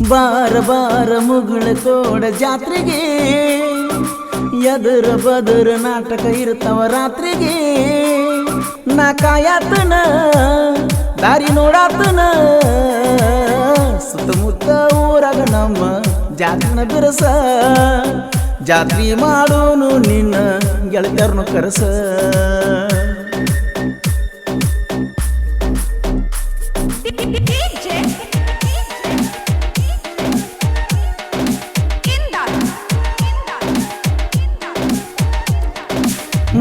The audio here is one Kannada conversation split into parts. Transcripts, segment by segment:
ಬಾರ ಬಾರ ಮುಗುಳ ಕೋಡ ಜಾತ್ರೆಗೆ ಎದುರ ಬದುರ ನಾಟಕ ಇರ್ತಾವ ರಾತ್ರಿಗೆ ನಾ ಕಾಯಾತನ ದಾರಿ ನೋಡಾತನ ಸುತ್ತಮುತ್ತ ಊರಾಗ ನಮ್ಮ ಜಾತ್ರೆನ ಬಿರಸ ಜಾತ್ರೆ ಮಾಡೋನು ನಿನ್ನ ಗೆಳತರ್ನು ಕರಸ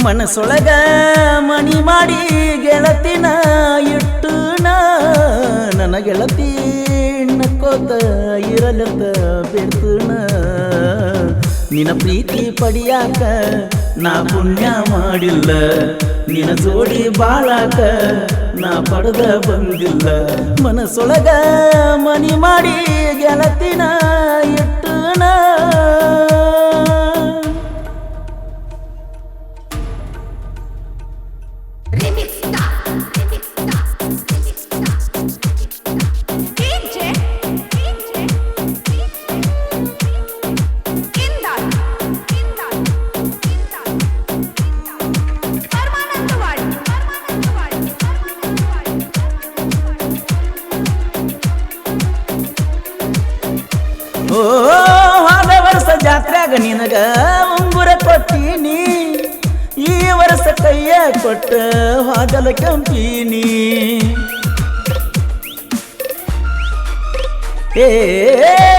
ಮನಸೊಳಗ ಮನಿ ಮಾಡಿ ಗೆಳತಿನ ಇಟ್ಟು ನನ್ನ ಗೆಳತಿ ನಕ್ಕೋತ ಇರಲತ್ತ ಬೆರ್ತನ ನಿನ್ನ ಪ್ರೀತಿ ಪಡಿಯಾಕ ನಾ ಪುಣ್ಯ ಮಾಡಿಲ್ಲ ನಿನ್ನ ಜೋಡಿ ಬಾಳಾಕ ನಾ ಪಡೆದ ಬಂದಿಲ್ಲ ಮನಸೊಳಗ ಮನಿ ಮಾಡಿ ಗೆಳತಿನ ಇಟ್ಟು ಓ ಹೋದ ವರ್ಷ ಜಾತ್ರೆಯಾಗ ನಿನಗ ಉಂಗುರ ಕೊಟ್ಟೀನಿ ಈ ವರ್ಷ ಕೈಯ ಕೊಟ್ಟ ಹಾದಲ ಕಂಪೀನಿ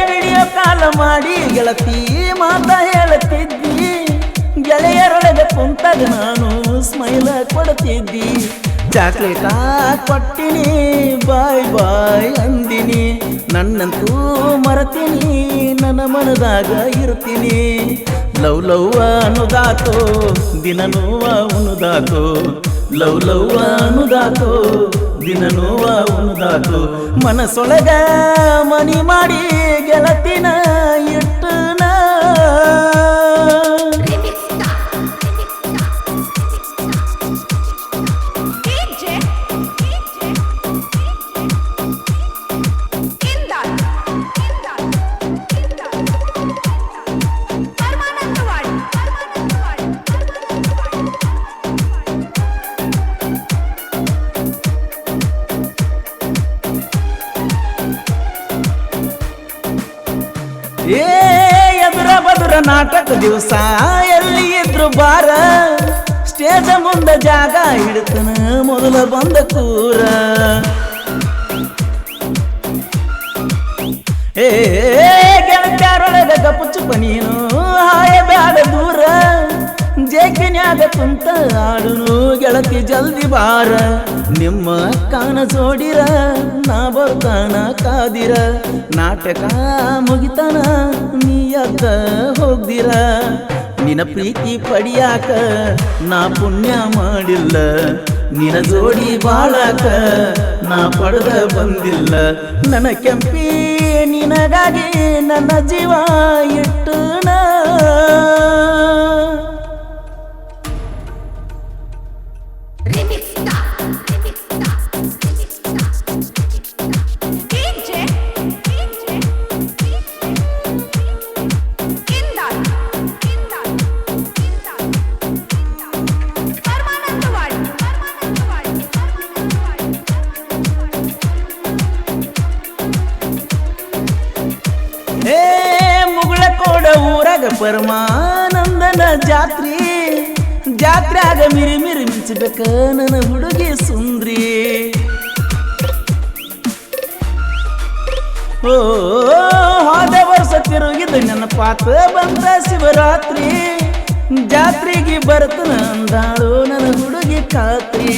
ವಿಡಿಯೋ ಕಾಲ್ ಮಾಡಿ ಗೆಳತಿ ಮಾತಾ ಹೇಳುತ್ತಿದ್ದಿ ಗೆಳೆಯರೊಳಗೆ ಕುಂತಾಗ ನಾನು ಸ್ಮೈಲ ಕೊಡ್ತಿದ್ದಿ ಚಾಕ್ಲೇಟ ಕೊಟ್ಟಿನಿ ಬಾಯ್ ಬಾಯ್ ಅಂದಿನಿ ನನ್ನಂತೂ ಮರತೀನಿ ನನ್ನ ಮನದಾಗ ಇರ್ತೀನಿ ಲವ್ ಲವ್ ಅನ್ನುದಾತೋ ದಿನ ನೋವ ಉನುದಾತೋ ಲವ್ ಲವ್ ಅನ್ನುದಾತೋ ದಿನ ನೋವ ಉನುದಾತೋ ಮನಸೊಳಗ ಮನಿ ಮಾಡಿ ಗೆಳತಿನ ಇಟ್ಟನ ಎದುರ ಬದುರ ನಾಟಕ ದಿವಸ ಎಲ್ಲಿ ಇದ್ರು ಬಾರ ಸ್ಟೇಜ ಮುಂದ ಜಾಗ ಹಿಡ್ತನ ಮೊದಲ ಬಂದ ಕೂರ ಗೆಳತ್ಯಾರೊಳಗ ಗಪುಚ್ಚುಪ ನೀನು ಹಾಯ ಬ್ಯಾಡ ದೂರ ಜೇಕಿನ್ಯಾಗ ಕುಂತ ಆಡುನು ಗೆಳತಿ ಜಲ್ದಿ ಬಾರ ನಿಮ್ಮ ಕಾನ ಜೋಡಿರ ನಾ ಬರ್ತಾನ ಕಾದಿರ ನಾಟಕ ಮುಗಿತಾನ ನೀಯದ್ದ ಹೋಗ್ದಿರ ನಿನ್ನ ಪ್ರೀತಿ ಪಡಿಯಾಕ ನಾ ಪುಣ್ಯ ಮಾಡಿಲ್ಲ ನಿನ್ನ ಜೋಡಿ ಬಾಳಾಕ ನಾ ಪಡೆದ ಬಂದಿಲ್ಲ ನನ್ನ ಕೆಂಪಿ ನಿನಗಾಗಿ ನನ್ನ ಜೀವ ಇಟ್ಟು ಮುಗುಳ ಕೋಡ ಊರಾಗ ಪರಮಾನಂದನ ಜಾತ್ರ್ಯಾಗ ಮಿರಿ ಮಿರಿ ಮಿಂಚಬೇಕ ನನ್ನ ಹುಡುಗಿ ಸುಂದ್ರಿ ಓ ಹೋದ ವರ್ಷ ತಿರುಗಿದ ನನ್ನ ಪಾತ ಬಂದ ಶಿವರಾತ್ರಿ ಜಾತ್ರೆಗೆ ಬರ್ತನ ಅಂದಾಳು ನನ್ನ ಹುಡುಗಿ ಖಾತ್ರಿ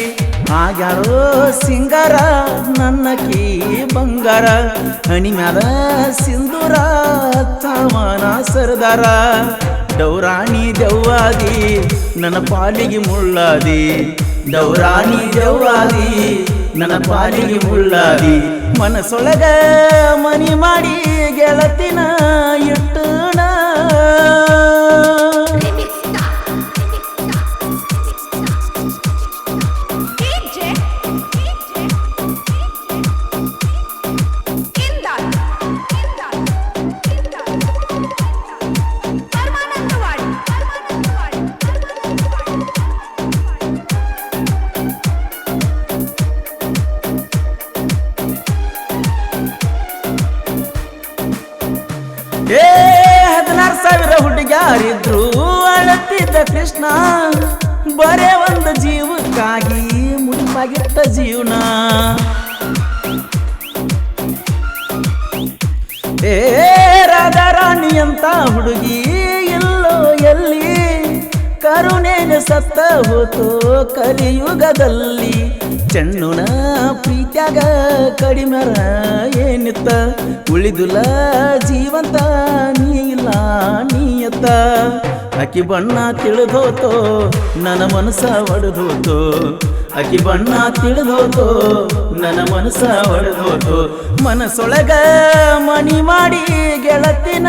ಆಗ್ಯಾರೋ ಸಿಂಗಾರ ನನ್ನ ಕೀ ಬಂಗಾರ ಹಣಿ ಮ್ಯಾಲ ಸಿಂಧೂರ ಸಾಮಾನ ಸರದಾರ ದೌರಾಣಿ ದೆವ್ವಾದಿ ನನ್ನ ಪಾಲಿಗೆ ಮುಳ್ಳಾದಿ ದೌರಾಣಿ ದೆವ್ವಾದಿ ನನ್ನ ಪಾಲಿಗೆ ಮುಳ್ಳಾದಿ ಮನಸೊಳಗ ಮನಿ ಮಾಡಿ ಗೆಳತಿನ ಇಟ್ಟನ Indah. ಏ 16,000 ಹುಡುಗ್ಯಾರಿದ್ರು ಅಳತಿದ್ದ ಕೃಷ್ಣ ಬರೇ ಒಂದು ಜೀವಕ್ಕಾಗಿ ಮುಡಿಪಾಗಿಟ್ಟ ಜೀವನ ಏ ರಾಧಾರಾಣಿ ಅಂತ ಹುಡುಗಿ ಇಲ್ಲೋ ಎಲ್ಲಿ ಕರುಣೇನ ಸತ್ತ ಹೋತೋ ಕಲಿಯುಗದಲ್ಲಿ ಚೆಣ್ಣುನ ಪ್ರೀತ್ಯಾಗ ಕಡಿಮೆರ ಏನಿತ್ತ ಉಳಿದುಲ ಜೀವಂತ ನೀ ಇಲ್ಲ ನೀಯತ್ತ ಅಕ್ಕಿ ಬಣ್ಣ ತಿಳಿದೋತೋ ನನ್ನ ಮನಸ್ಸ ಒಡೆದೋತೋ ಅಕ್ಕಿ ಬಣ್ಣ ತಿಳಿದೋತೋ ನನ್ನ ಮನಸ್ಸ ಒಡೆದೋತೋ ಮನಸ್ಸೊಳಗ ಮನಿ ಮಾಡಿ ಗೆಳತಿನ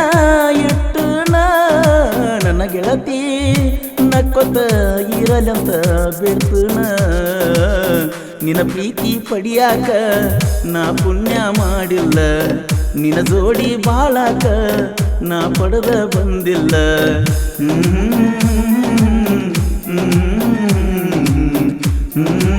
ಇಟ್ಟುನ ನನ್ನ ಗೆಳತಿ ನಕ್ಕೊತ್ತ ಇರಲಂತ ಬಿಡ್ತುನ ನಿನ್ನ ಪ್ರೀತಿ ಪಡಿಯಾಕ ನಾ ಪುಣ್ಯ ಮಾಡಿಲ್ಲ ನಿನ್ನ ಜೋಡಿ ಬಾಳಾಕ ನಾ ಪಡೆದ ಬಂದಿಲ್ಲ ಹ್ಮ್